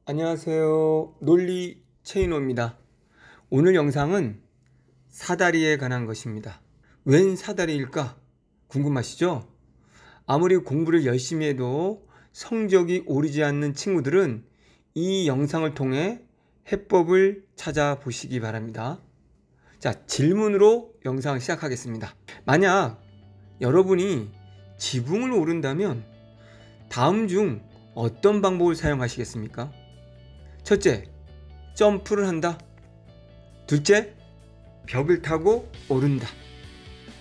안녕하세요. 논리 최인호입니다. 오늘 영상은 사다리에 관한 것입니다. 웬 사다리일까? 궁금하시죠? 아무리 공부를 열심히 해도 성적이 오르지 않는 친구들은 이 영상을 통해 해법을 찾아보시기 바랍니다. 자, 질문으로 영상을 시작하겠습니다. 만약 여러분이 지붕을 오른다면 다음 중 어떤 방법을 사용하시겠습니까? 첫째, 점프를 한다. 둘째, 벽을 타고 오른다.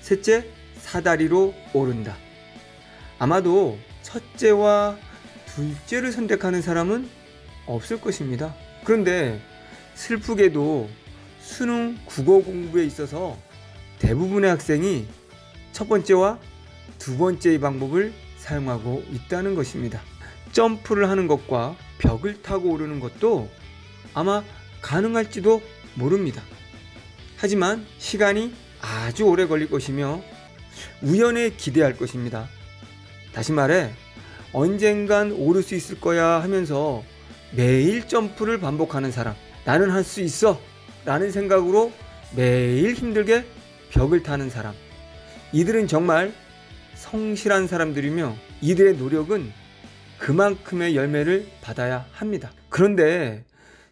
셋째, 사다리로 오른다. 아마도 첫째와 둘째를 선택하는 사람은 없을 것입니다. 그런데 슬프게도 수능 국어 공부에 있어서 대부분의 학생이 첫 번째와 두 번째의 방법을 사용하고 있다는 것입니다. 점프를 하는 것과 벽을 타고 오르는 것도 아마 가능할지도 모릅니다. 하지만 시간이 아주 오래 걸릴 것이며 우연에 기대할 것입니다. 다시 말해 언젠간 오를 수 있을 거야 하면서 매일 점프를 반복하는 사람, 나는 할 수 있어 라는 생각으로 매일 힘들게 벽을 타는 사람, 이들은 정말 성실한 사람들이며 이들의 노력은 그만큼의 열매를 받아야 합니다. 그런데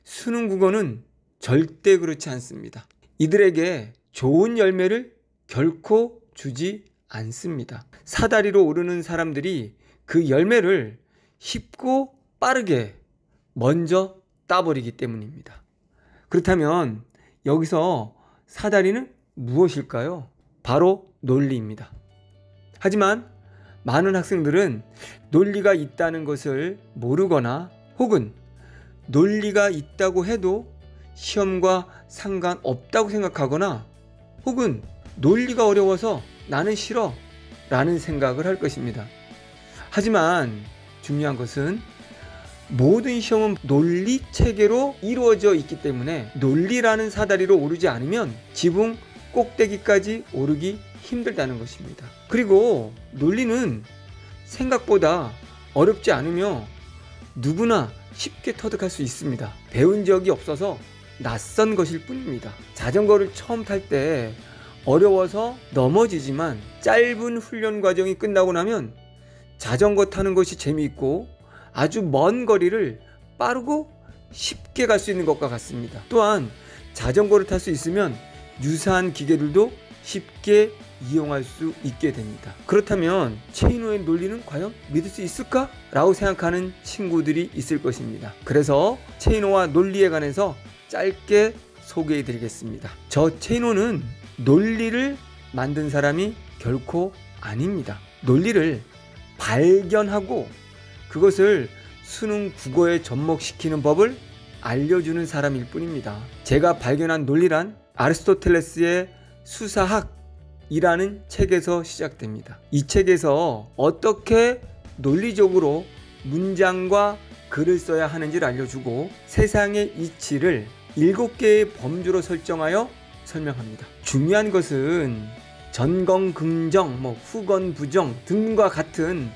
수능 국어는 절대 그렇지 않습니다. 이들에게 좋은 열매를 결코 주지 않습니다. 사다리로 오르는 사람들이 그 열매를 쉽고 빠르게 먼저 따버리기 때문입니다. 그렇다면 여기서 사다리는 무엇일까요? 바로 논리입니다. 하지만 많은 학생들은 논리가 있다는 것을 모르거나 혹은 논리가 있다고 해도 시험과 상관없다고 생각하거나 혹은 논리가 어려워서 나는 싫어 라는 생각을 할 것입니다. 하지만 중요한 것은 모든 시험은 논리 체계로 이루어져 있기 때문에 논리라는 사다리로 오르지 않으면 지붕 꼭대기까지 오르기 힘들다는 것입니다. 그리고 논리는 생각보다 어렵지 않으며 누구나 쉽게 터득할 수 있습니다. 배운 적이 없어서 낯선 것일 뿐입니다. 자전거를 처음 탈 때 어려워서 넘어지지만 짧은 훈련 과정이 끝나고 나면 자전거 타는 것이 재미있고 아주 먼 거리를 빠르고 쉽게 갈 수 있는 것과 같습니다. 또한 자전거를 탈 수 있으면 유사한 기계들도 쉽게 이용할 수 있게 됩니다. 그렇다면 최인호의 논리는 과연 믿을 수 있을까? 라고 생각하는 친구들이 있을 것입니다. 그래서 최인호와 논리에 관해서 짧게 소개해 드리겠습니다. 저 최인호는 논리를 만든 사람이 결코 아닙니다. 논리를 발견하고 그것을 수능 국어에 접목시키는 법을 알려주는 사람일 뿐입니다. 제가 발견한 논리란 아리스토텔레스의 수사학이라는 책에서 시작됩니다. 이 책에서 어떻게 논리적으로 문장과 글을 써야 하는지를 알려주고 세상의 이치를 7개의 범주로 설정하여 설명합니다. 중요한 것은 전건 긍정, 후건 부정 등과 같은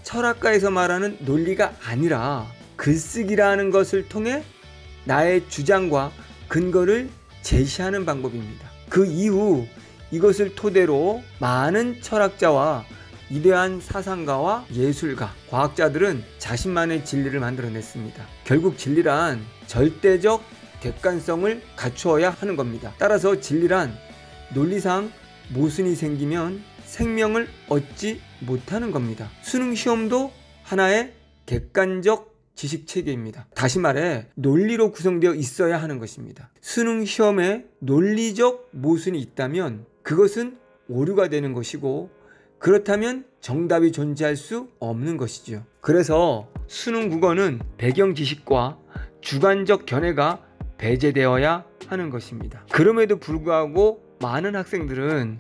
철학가에서 말하는 논리가 아니라 글쓰기라는 것을 통해 나의 주장과 근거를 제시하는 방법입니다. 그 이후 이것을 토대로 많은 철학자와 위대한 사상가와 예술가, 과학자들은 자신만의 진리를 만들어냈습니다. 결국 진리란 절대적 객관성을 갖추어야 하는 겁니다. 따라서 진리란 논리상 모순이 생기면 생명을 얻지 못하는 겁니다. 수능 시험도 하나의 객관적 지식 체계입니다. 다시 말해 논리로 구성되어 있어야 하는 것입니다. 수능 시험에 논리적 모순이 있다면 그것은 오류가 되는 것이고 그렇다면 정답이 존재할 수 없는 것이죠. 그래서 수능 국어는 배경 지식과 주관적 견해가 배제되어야 하는 것입니다. 그럼에도 불구하고 많은 학생들은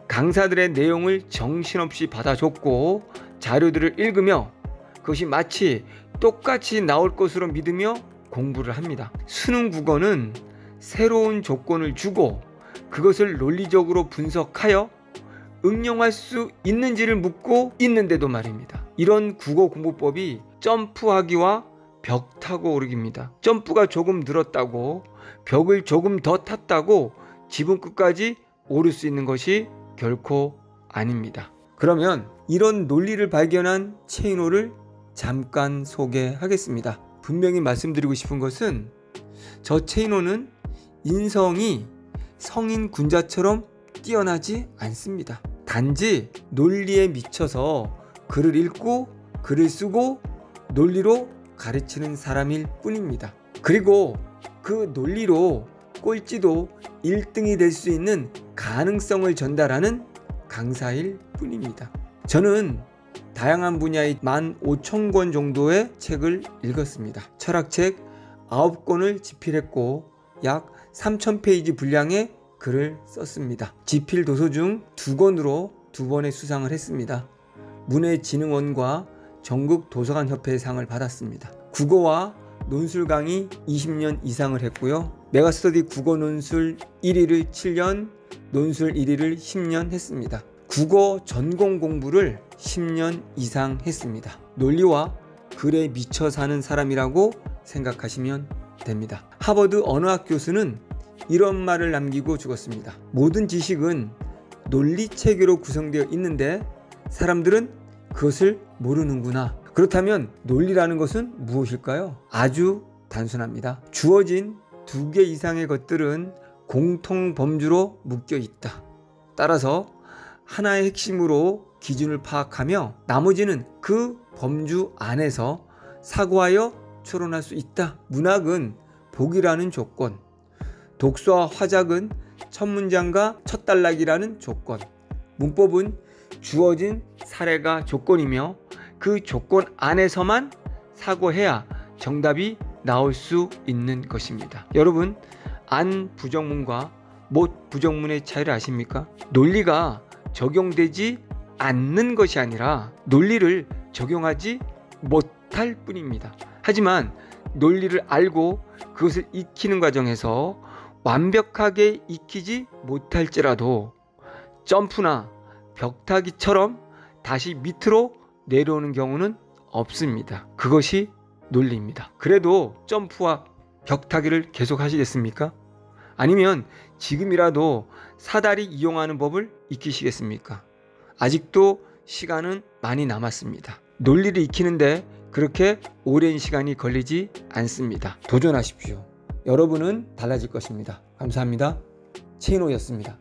강사들의 내용을 정신없이 받아줬고 자료들을 읽으며 그것이 마치 똑같이 나올 것으로 믿으며 공부를 합니다. 수능 국어는 새로운 조건을 주고 그것을 논리적으로 분석하여 응용할 수 있는지를 묻고 있는데도 말입니다. 이런 국어 공부법이 점프하기와 벽 타고 오르기입니다. 점프가 조금 늘었다고, 벽을 조금 더 탔다고 지붕 끝까지 오를 수 있는 것이 결코 아닙니다. 그러면 이런 논리를 발견한 체인호를 잠깐 소개하겠습니다. 분명히 말씀드리고 싶은 것은 저 체인호는 인성이 성인 군자처럼 뛰어나지 않습니다. 단지 논리에 미쳐서 글을 읽고 글을 쓰고 논리로 가르치는 사람일 뿐입니다. 그리고 그 논리로 꼴찌도 1등이 될 수 있는 가능성을 전달하는 강사일 뿐입니다. 저는 다양한 분야의 15,000권 정도의 책을 읽었습니다. 철학책 9권을 집필했고 약 3,000페이지 분량의 글을 썼습니다. 집필 도서 중 2권으로 2번의 수상을 했습니다. 문해진흥원과 전국 도서관협회의 상을 받았습니다. 국어와 논술 강의 20년 이상을 했고요. 메가스터디 국어 논술 1위를 7년, 논술 1위를 10년 했습니다. 국어 전공 공부를 10년 이상 했습니다. 논리와 글에 미쳐 사는 사람이라고 생각하시면 됩니다. 하버드 언어학 교수는 이런 말을 남기고 죽었습니다. 모든 지식은 논리 체계로 구성되어 있는데 사람들은 그것을 모르는구나. 그렇다면 논리라는 것은 무엇일까요? 아주 단순합니다. 주어진 2개 이상의 것들은 공통 범주로 묶여 있다. 따라서 하나의 핵심으로 기준을 파악하며 나머지는 그 범주 안에서 사고하여 추론할 수 있다. 문학은 복이라는 조건, 독서와 화작은 첫 문장과 첫 단락이라는 조건, 문법은 주어진 사례가 조건이며 그 조건 안에서만 사고해야 정답이 나올 수 있는 것입니다. 여러분, 안 부정문과 못 부정문의 차이를 아십니까? 논리가 적용되지 않는 것이 아니라 논리를 적용하지 못할 뿐입니다. 하지만 논리를 알고 그것을 익히는 과정에서 완벽하게 익히지 못할지라도 점프나 벽타기처럼 다시 밑으로 내려오는 경우는 없습니다. 그것이 논리입니다. 그래도 점프와 벽타기를 계속 하시겠습니까? 아니면 지금이라도 사다리 이용하는 법을 익히시겠습니까? 아직도 시간은 많이 남았습니다. 논리를 익히는데 그렇게 오랜 시간이 걸리지 않습니다. 도전하십시오. 여러분은 달라질 것입니다. 감사합니다. 체인호였습니다.